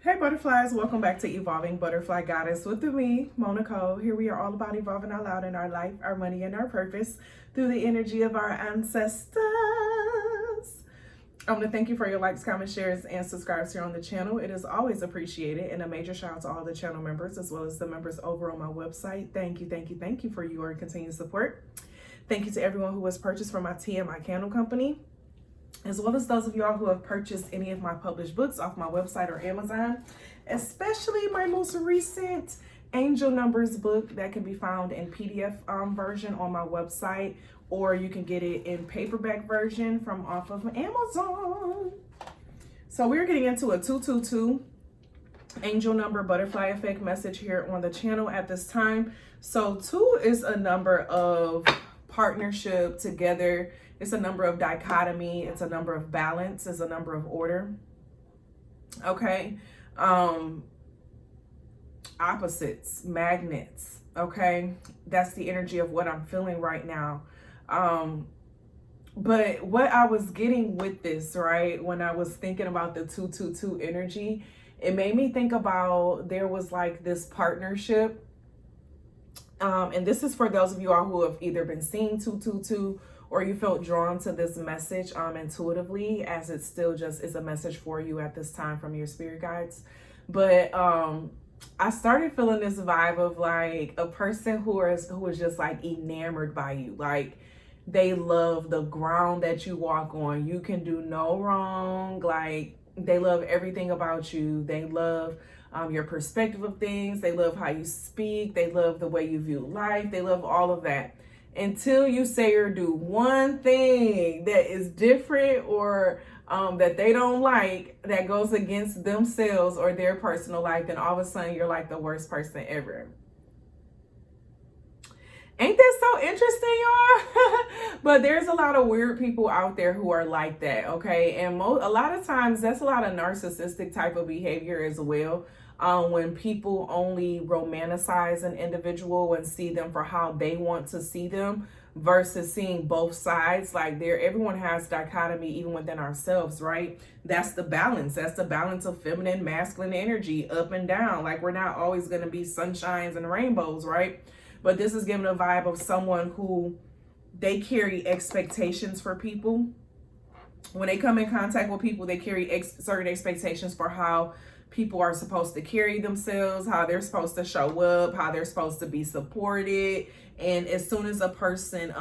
Hey butterflies, welcome back to Evolving Butterfly Goddess with me, Moe Nicole. Here we are all about evolving out loud in our life, our money, and our purpose through the energy of our ancestors. I want to thank you for your likes, comments, shares, and subscribes here on the channel. It is always appreciated, and a major shout out to all the channel members as well as the members over on my website. Thank you for your continued support. Thank you to everyone who has purchased from my TMI Candle Company, as well as those of y'all who have purchased any of my published books off my website or Amazon, especially my most recent Angel Numbers book that can be found in PDF version on my website, or you can get it in paperback version from off of Amazon. So we're getting into a 222 angel number butterfly effect message here on the channel at this time. So 2 is a number of partnership together. It's a number of dichotomy. It's a number of balance. It's a number of order. Okay. Opposites, magnets. Okay. That's the energy of what I'm feeling right now. But what I was getting with this, right, when I was thinking about the 222 energy, it made me think about there was like this partnership. And this is for those of you all who have either been seeing 222 or you felt drawn to this message intuitively, as it still just is a message for you at this time from your spirit guides. But I started feeling this vibe of like a person who is just like enamored by you. Like they love the ground that you walk on. You can do no wrong. Like they love everything about you. They love your perspective of things. They love how you speak. They love the way you view life. They love all of that. Until you say or do one thing that is different or that they don't like, that goes against themselves or their personal life, then all of a sudden you're like the worst person ever. Ain't that so interesting, y'all? But there's a lot of weird people out there who are like that, okay? And a lot of times that's a lot of narcissistic type of behavior as well. When people only romanticize an individual and see them for how they want to see them versus seeing both sides. Like everyone has dichotomy even within ourselves, right? That's the balance. That's the balance of feminine, masculine energy, up and down. Like we're not always going to be sunshines and rainbows, right? But this is giving a vibe of someone who they carry expectations for people. When they come in contact with people, they carry certain expectations for how people are supposed to carry themselves, how they're supposed to show up, how they're supposed to be supported. And as soon as a person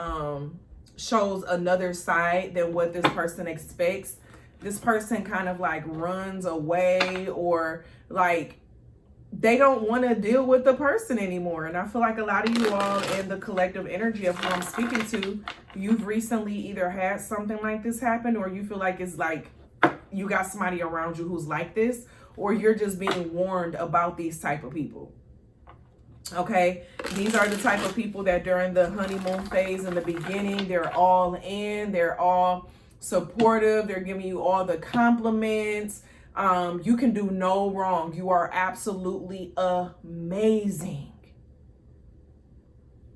shows another side than what this person expects, this person kind of like runs away, or like they don't want to deal with the person anymore. And I feel like a lot of you all in the collective energy of who I'm speaking to, you've recently either had something like this happen, or you feel like it's like you got somebody around you who's like this, or you're just being warned about these type of people. Okay, these are the type of people that during the honeymoon phase in the beginning, they're all in, they're all supportive, they're giving you all the compliments. You can do no wrong. You are absolutely amazing.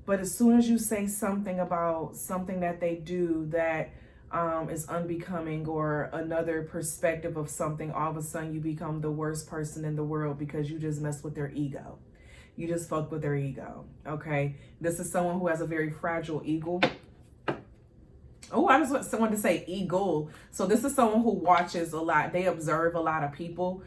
But as soon as you say something about something that they do that is unbecoming, or another perspective of something, all of a sudden you become the worst person in the world because you just messed with their ego. You just fucked with their ego, okay? This is someone who has a very fragile ego. Oh, I just want someone to say eagle. So this is someone who watches a lot. They observe a lot of people.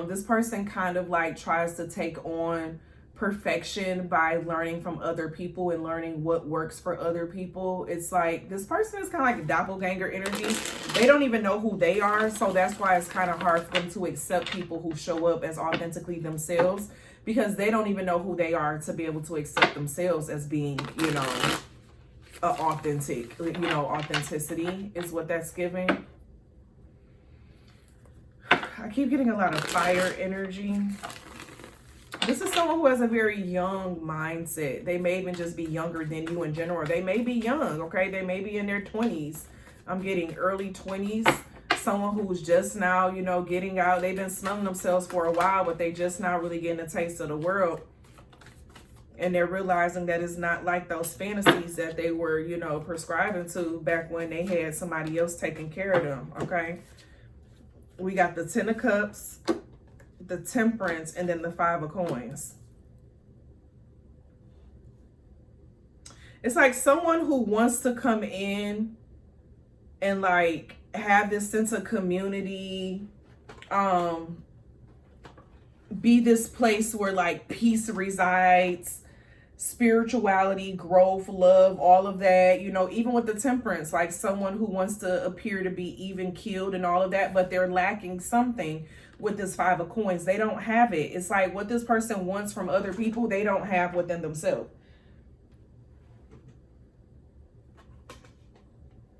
This person kind of like tries to take on perfection by learning from other people and learning what works for other people. It's like this person is kind of like doppelganger energy. They don't even know who they are. So that's why it's kind of hard for them to accept people who show up as authentically themselves, because they don't even know who they are to be able to accept themselves as being, you know, authentic. You know, authenticity is what that's giving. I keep getting a lot of fire energy. This is someone who has a very young mindset. They may even just be younger than you in general. They may be young, okay? They may be in their 20s. I'm getting early 20s. Someone who's just now, you know, getting out. They've been smelling themselves for a while, but they just now really getting a taste of the world. And they're realizing that it's not like those fantasies that they were, you know, prescribing to back when they had somebody else taking care of them, okay? We got the Ten of Cups, the Temperance, and then the Five of Coins. It's like someone who wants to come in and like have this sense of community, be this place where like peace resides, spirituality, growth, love, all of that, you know, even with the Temperance, like someone who wants to appear to be even keeled and all of that, but they're lacking something with this Five of Coins. They don't have it. It's like what this person wants from other people, they don't have within themselves.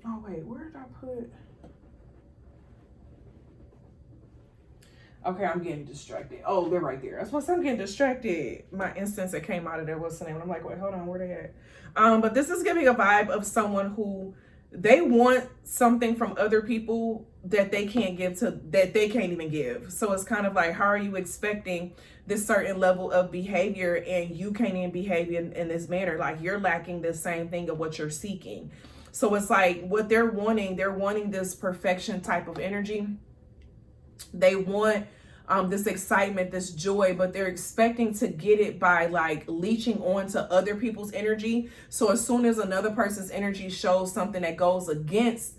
Oh wait, where did I put? Okay, I'm getting distracted. Oh, they're right there. I was supposed to say I'm getting distracted. My instance that came out of there, what's the name? And I'm like, wait, hold on, where they at? But this is giving a vibe of someone who they want something from other people that they can't give to, that they can't even give. So it's kind of like, how are you expecting this certain level of behavior and you can't even behave in this manner? Like you're lacking the same thing of what you're seeking. So it's like what they're wanting this perfection type of energy. They want this excitement, this joy, but they're expecting to get it by like leeching on to other people's energy. So as soon as another person's energy shows something that goes against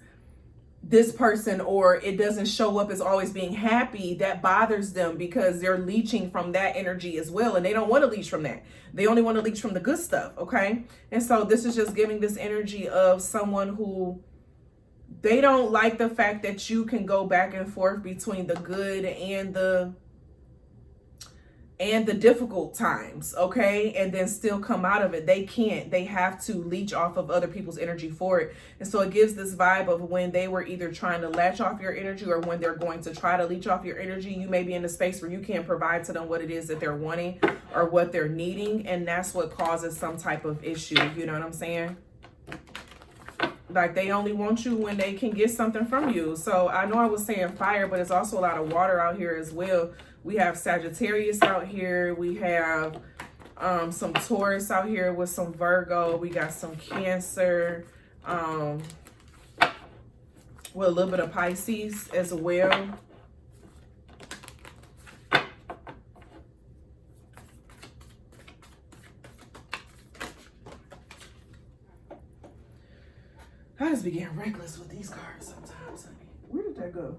this person, or it doesn't show up as always being happy, that bothers them because they're leeching from that energy as well. And they don't want to leech from that. They only want to leech from the good stuff. Okay. And so this is just giving this energy of someone who they don't like the fact that you can go back and forth between the good and the difficult times, okay, and then still come out of it. They can't. They have to leech off of other people's energy for it. And so it gives this vibe of when they were either trying to latch off your energy or when they're going to try to leech off your energy, you may be in a space where you can't provide to them what it is that they're wanting or what they're needing, and that's what causes some type of issue. You know what I'm saying? Like they only want you when they can get something from you. So I know I was saying fire, but it's also a lot of water out here as well. We have Sagittarius out here. We have some Taurus out here with some Virgo. We got some Cancer, with a little bit of Pisces as well. I just be getting reckless with these cards sometimes, honey. Where did that go?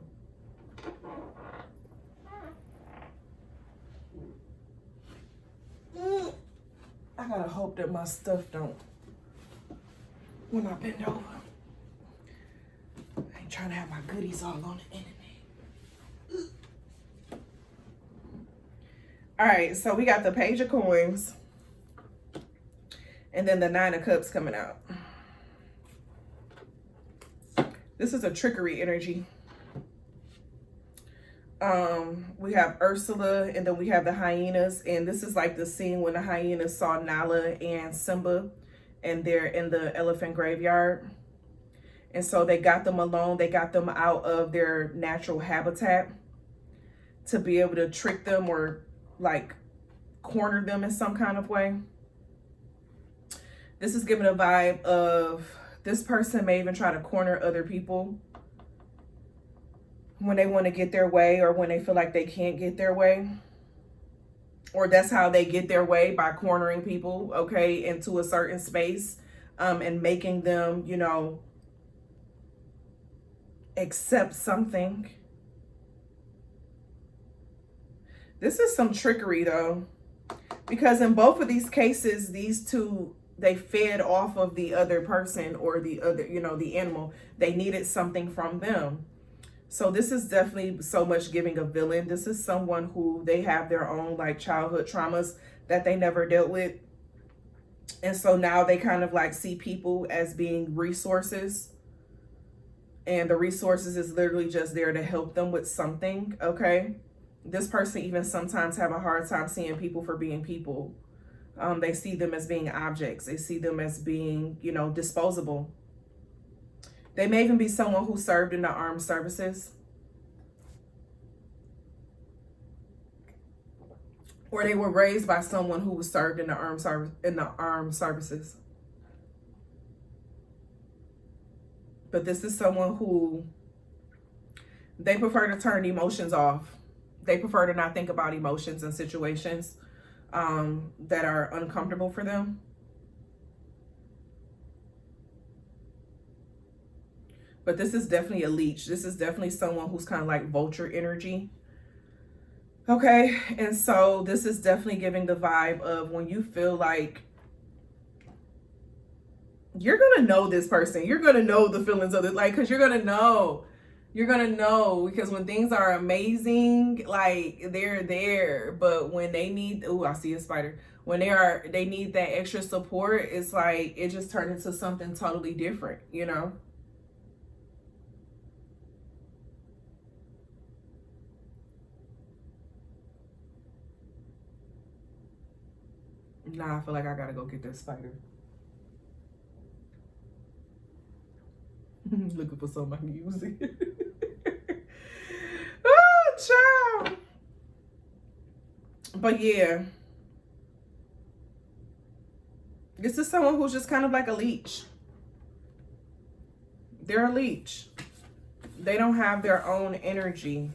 I gotta hope that my stuff don't, when I bend over, I ain't trying to have my goodies all on the internet. All right, so we got the Page of Coins and then the Nine of Cups coming out. This is a trickery energy. We have Ursula, and then we have the hyenas, and this is like the scene when the hyenas saw Nala and Simba, and they're in the elephant graveyard. And so they got them alone. They got them out of their natural habitat to be able to trick them or like corner them in some kind of way. This is giving a vibe of this person may even try to corner other people when they want to get their way or when they feel like they can't get their way. Or that's how they get their way, by cornering people, okay, into a certain space, and making them, you know, accept something. This is some trickery though, because in both of these cases, these two, they fed off of the other person or the other, you know, the animal. They needed something from them. So this is definitely so much giving a villain. This is someone who they have their own like childhood traumas that they never dealt with. And so now they kind of like see people as being resources. And the resources is literally just there to help them with something, okay? This person even sometimes have a hard time seeing people for being people. They see them as being objects. They see them as being, you know, disposable. They may even be someone who served in the armed services. Or they were raised by someone who was served in the armed services. But this is someone who they prefer to turn emotions off. They prefer to not think about emotions and situations that are uncomfortable for them. But this is definitely a leech. This is definitely someone who's kind of like vulture energy. Okay, and so this is definitely giving the vibe of when you feel like you're gonna know this person, you're gonna know the feelings of it, like, because you're gonna know, because when things are amazing, like, they're there, but when they need, oh, I see a spider, when they need that extra support, it's like it just turned into something totally different, you know. Nah, I feel like I gotta go get that spider. Looking for somebody to use it. Oh, child. But yeah, this is someone who's just kind of like a leech. They're a leech. They don't have their own energy.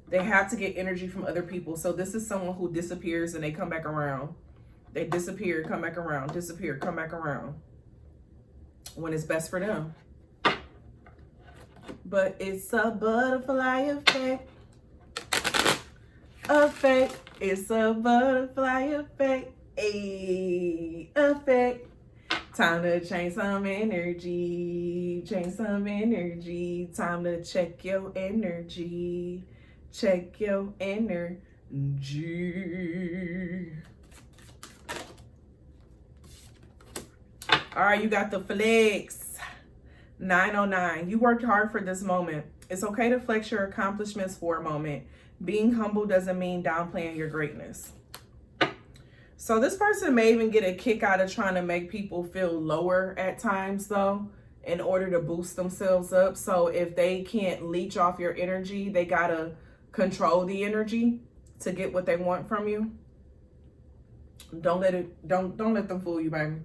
They have to get energy from other people. So this is someone who disappears and they come back around. They disappear, come back around, disappear, come back around when it's best for them. But it's a butterfly effect. It's a butterfly effect. Effect. Time to change some energy. Change some energy. Time to check your energy. Check your energy. All right, you got the flex. 909. You worked hard for this moment. It's okay to flex your accomplishments for a moment. Being humble doesn't mean downplaying your greatness. So this person may even get a kick out of trying to make people feel lower at times, though, in order to boost themselves up. So if they can't leech off your energy, they gotta control the energy to get what they want from you. Don't let them fool you, baby.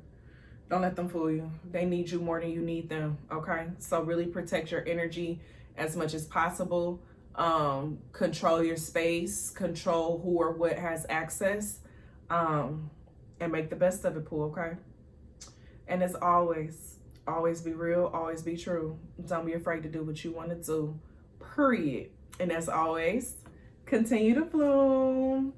Don't let them fool you. They need you more than you need them, okay? So really protect your energy as much as possible. Control your space, control who or what has access, and make the best of it, Pooh, okay? And as always be real, always be true. Don't be afraid to do what you want to do, period. And as always, continue to bloom.